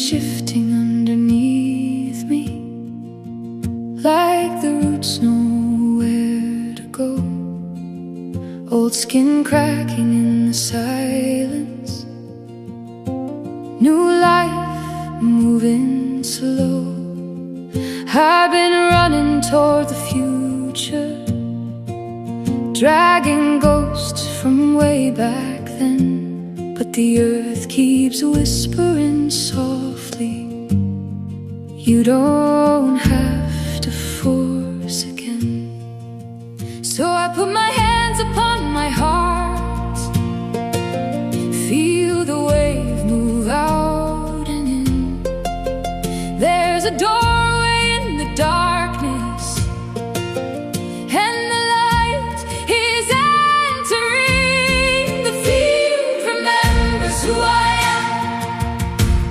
shifting underneath me, like the roots know where to go. Old skin cracking in the silence, new life moving slow. I've been running toward the future, dragging ghosts from way back then. But the earth keeps whispering softly, you don't have to force again. So I put my hands upon my heart, feel the wave move out and in. There's a doorway in the darkness, and the light is entering. The field remembers who I am,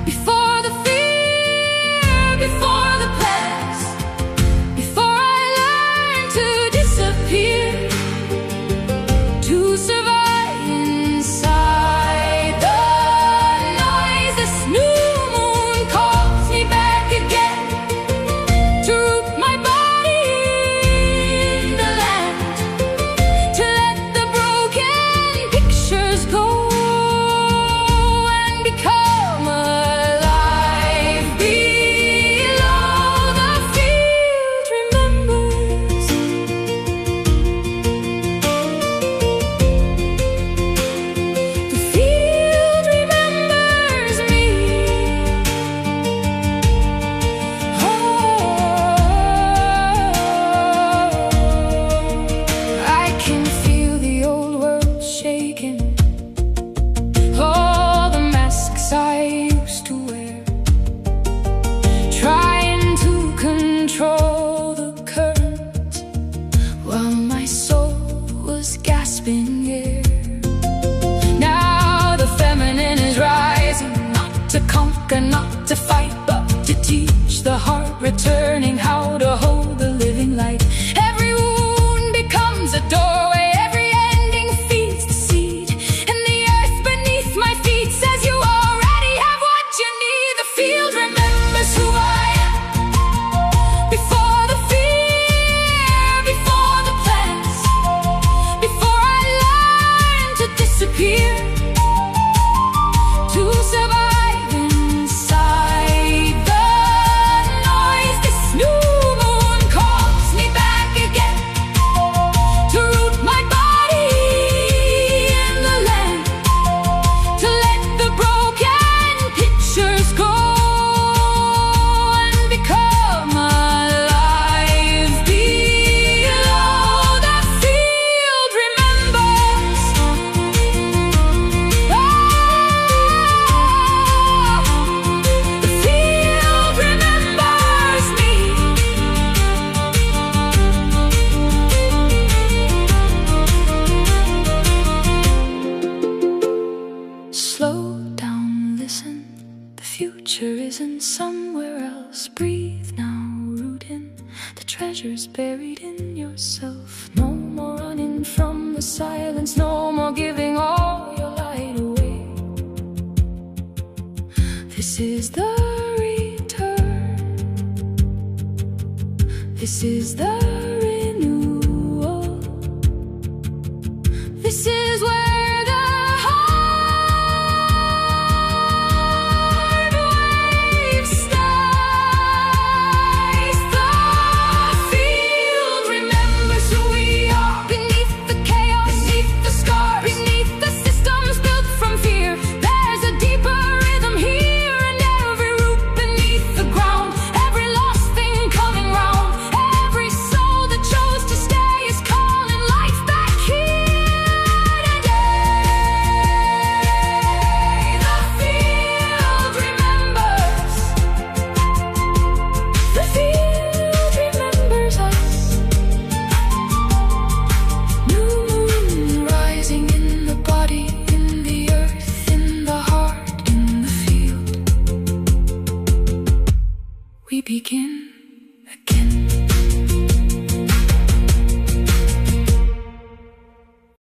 before the fear, before the past, before I learn to disappear, to survive inside the noise. This new moon calls me back again, to root my body in the land, to let the broken pictures go and become alive below. The field remembers. The field remembers me. I can feel the old world shaking, all the masks I used to wear, trying to control the current while my soul was gasping air. Now the feminine is rising, not to conquer, not to fight, but to teach the heart, returning how to hold the living light. Every wound becomes a doorway, every ending feeds the seed, and the earth beneath my feet says you already have what you need. The field remembers who I am, before the fear, before the plans, before I learn to disappear, to survive inside the noise. This new moon calls me back again, to root my body in the land, to let the broken pictures go and become alive below. The field remembers. The field remembers me. Slow down, listen. The future isn't somewhere else. Breathe now, root in the treasures buried in yourself. No more running from the silence, no more giving all your light away. This is the return. This is the renewal. This is where the hard waves slice. The field remembers who we are, beneath the chaos, beneath the scars, beneath the systems built from fear. There's a deeper rhythm here, and every root beneath the ground, every lost thing coming round, every soul that chose to stay is calling life back here today. The field remembers. The field remembers us. New moon rising in the body, in the earth, in the heart, in the field. We begin.